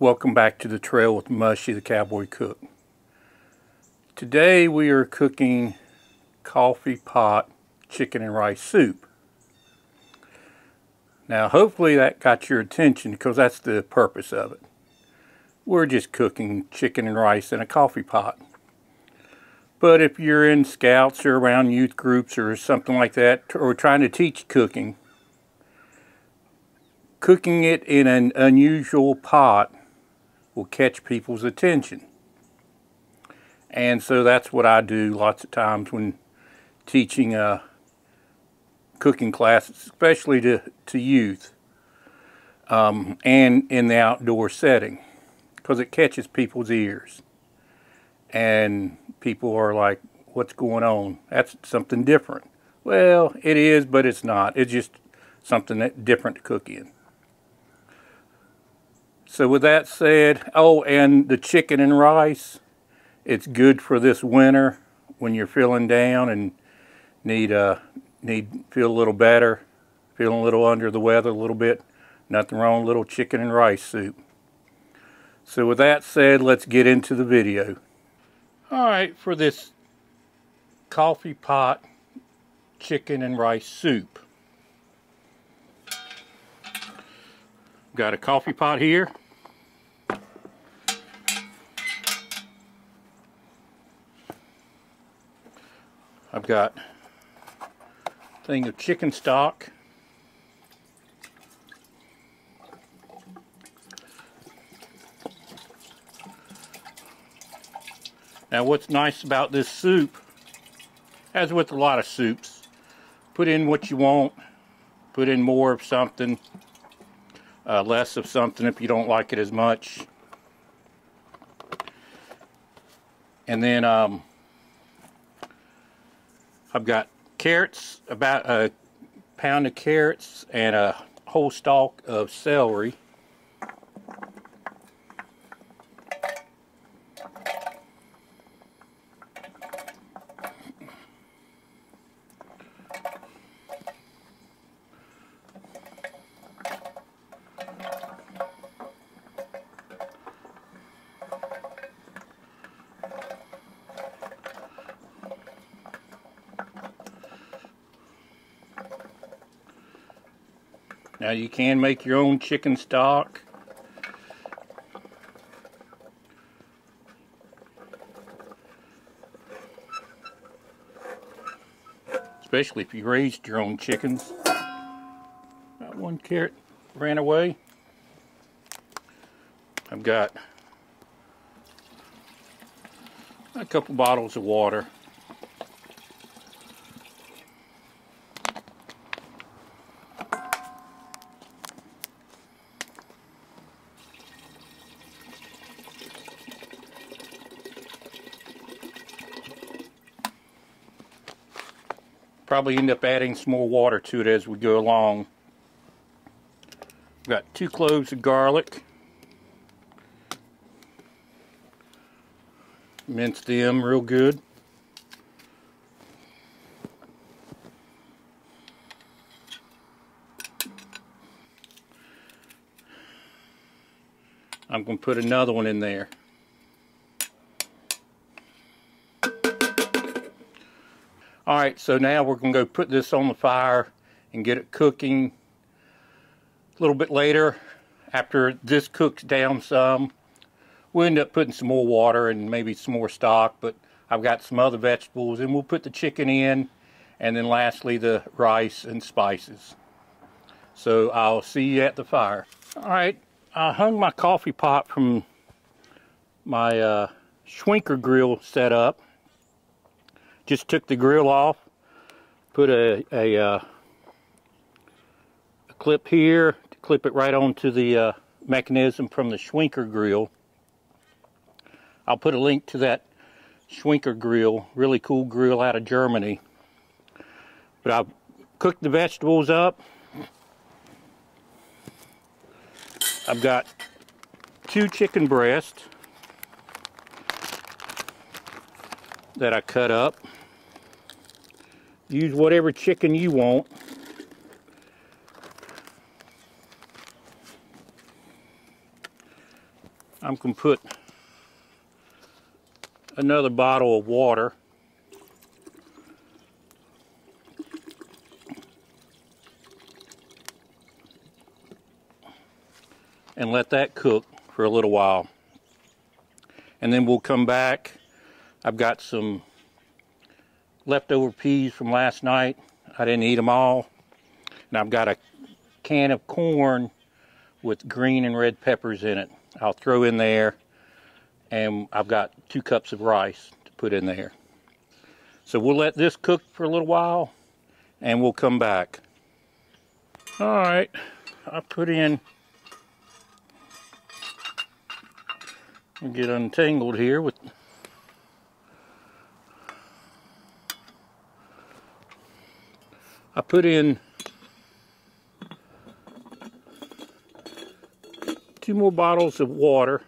Welcome back to the trail with Mushy the Cowboy Cook. Today we are cooking coffee pot chicken and rice soup. Now hopefully that got your attention because that's the purpose of it. We're just cooking chicken and rice in a coffee pot. But if you're in scouts or around youth groups or something like that, or trying to teach cooking, cooking it in an unusual pot will catch people's attention. And so that's what I do lots of times when teaching cooking classes, especially to youth, and in the outdoor setting, because it catches people's ears. And people are like, what's going on? That's something different. Well, it is, but it's not. It's just something different to cook in. So with that said, oh, and the chicken and rice, it's good for this winter when you're feeling down and feel a little better, feeling a little under the weather a little bit. Nothing wrong with a little chicken and rice soup. So with that said, let's get into the video. Alright, for this coffee pot chicken and rice soup, got a coffee pot here. I've got a thing of chicken stock. Now what's nice about this soup, as with a lot of soups, put in what you want, put in more of something, less of something if you don't like it as much. And then I've got carrots, about a pound of carrots and a whole stalk of celery. Now you can make your own chicken stock. Especially if you raised your own chickens. Got one carrot ran away. I've got a couple bottles of water. Probably end up adding some more water to it as we go along. Got 2 cloves of garlic. Mince them real good. I'm going to put another one in there. Alright, so now we're going to go put this on the fire and get it cooking. A little bit later, after this cooks down some, we'll end up putting some more water and maybe some more stock, but I've got some other vegetables, and we'll put the chicken in, and then lastly the rice and spices. So I'll see you at the fire. Alright, I hung my coffee pot from my Schwenker grill set up. Just took the grill off, put a clip here to clip it right onto the mechanism from the Schwenker grill. I'll put a link to that Schwenker grill, really cool grill out of Germany. But I've cooked the vegetables up. I've got 2 chicken breasts that I cut up. Use whatever chicken you want. I'm going to put another bottle of water. And let that cook for a little while. And then we'll come back. I've got some leftover peas from last night. I didn't eat them all. And I've got a can of corn with green and red peppers in it. I'll throw in there. And I've got 2 cups of rice to put in there. So we'll let this cook for a little while and we'll come back. All right, I put in, I'll get untangled here with, I put in 2 more bottles of water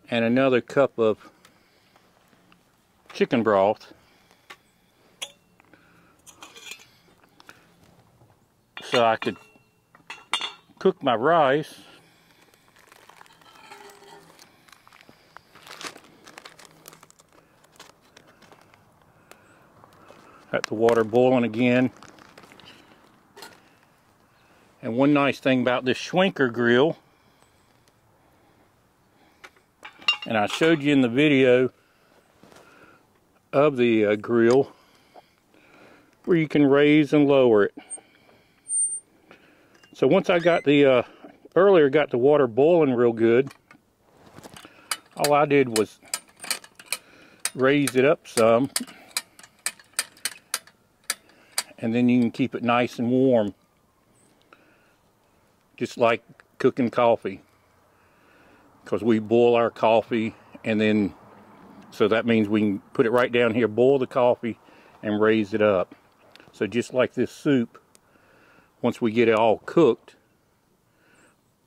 and another cup of chicken broth. So I could cook my rice. Got the water boiling again. And one nice thing about this Schwenker grill, and I showed you in the video of the grill, where you can raise and lower it. So once I got the, earlier got the water boiling real good, all I did was raise it up some, and then you can keep it nice and warm, just like cooking coffee, because we boil our coffee, and then, so that means we can put it right down here, boil the coffee, and raise it up. So just like this soup, once we get it all cooked,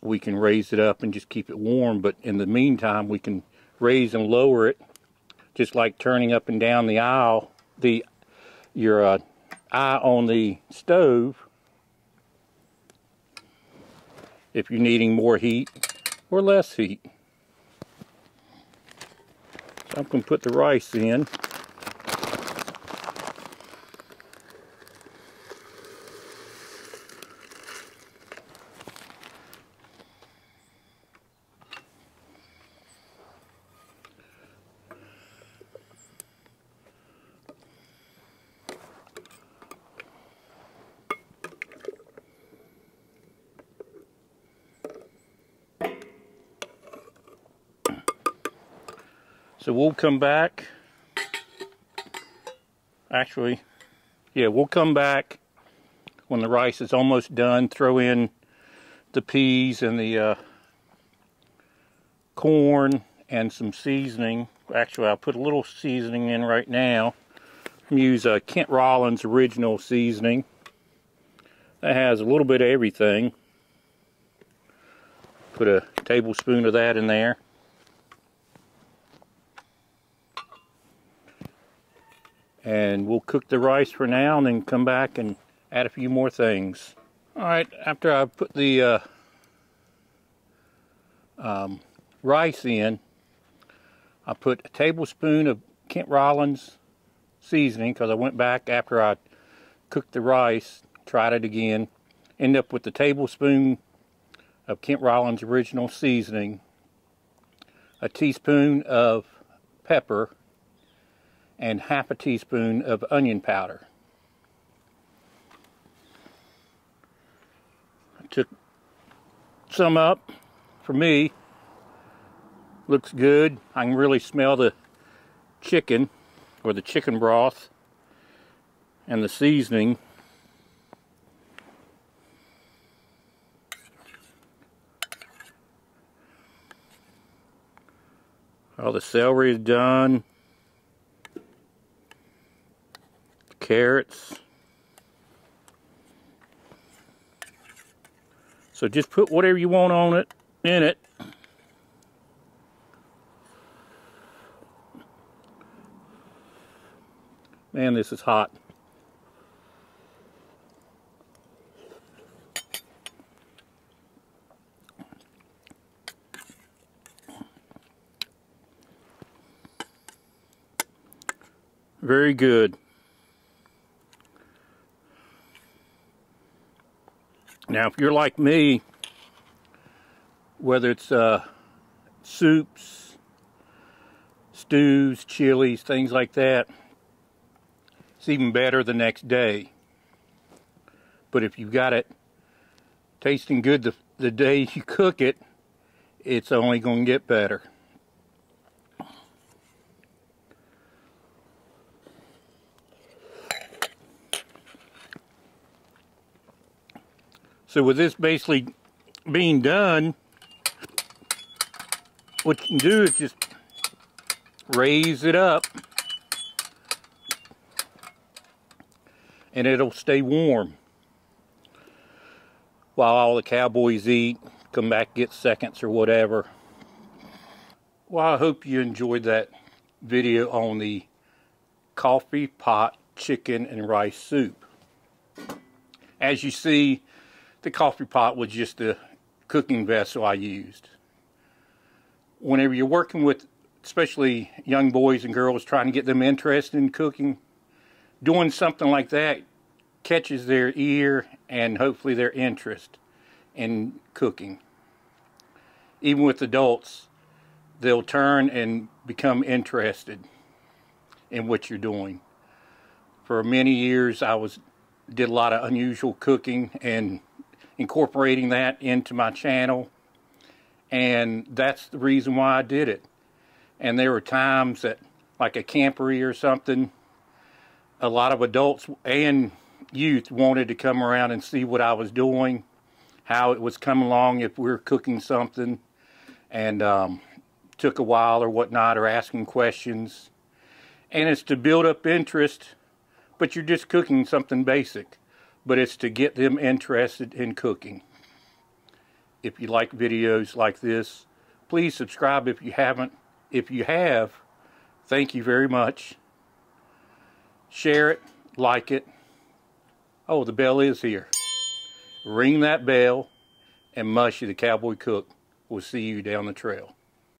we can raise it up and just keep it warm. But in the meantime, we can raise and lower it, just like turning up and down the aisle, your eye on the stove, if you're needing more heat or less heat. So I'm going to put the rice in. So we'll come back, actually, yeah, we'll come back when the rice is almost done, throw in the peas and the corn and some seasoning. Actually, I'll put a little seasoning in right now. I'm use Kent Rollins original seasoning. That has a little bit of everything. Put a tablespoon of that in there. And we'll cook the rice for now and then come back and add a few more things. Alright, after I put the rice in, I put a tablespoon of Kent Rollins seasoning, because I went back after I cooked the rice, tried it again, ended up with a tablespoon of Kent Rollins original seasoning, a teaspoon of pepper, and half a teaspoon of onion powder. I took some up for me. Looks good. I can really smell the chicken, or the chicken broth, and the seasoning. All the celery is done. Carrots. So just put whatever you want on it, in it. Man, this is hot. Very good. Now, if you're like me, whether it's soups, stews, chilies, things like that, it's even better the next day. But if you've got it tasting good the day you cook it, it's only going to get better. So with this basically being done, what you can do is just raise it up and it'll stay warm while all the cowboys eat, come back, get seconds or whatever. Well, I hope you enjoyed that video on the coffee pot chicken and rice soup. As you see, the coffee pot was just the cooking vessel I used. Whenever you're working with especially young boys and girls, trying to get them interested in cooking, doing something like that catches their ear and hopefully their interest in cooking. Even with adults, they'll turn and become interested in what you're doing. For many years I did a lot of unusual cooking and incorporating that into my channel, and that's the reason why I did it. And there were times that, like a camporee or something, a lot of adults and youth wanted to come around and see what I was doing, how it was coming along if we were cooking something, and took a while or whatnot, or asking questions. And it's to build up interest, but you're just cooking something basic. But it's to get them interested in cooking. If you like videos like this, please subscribe if you haven't. If you have, thank you very much. Share it, like it. Oh, the bell is here. Ring that bell, and Mushy the Cowboy Cook will see you down the trail.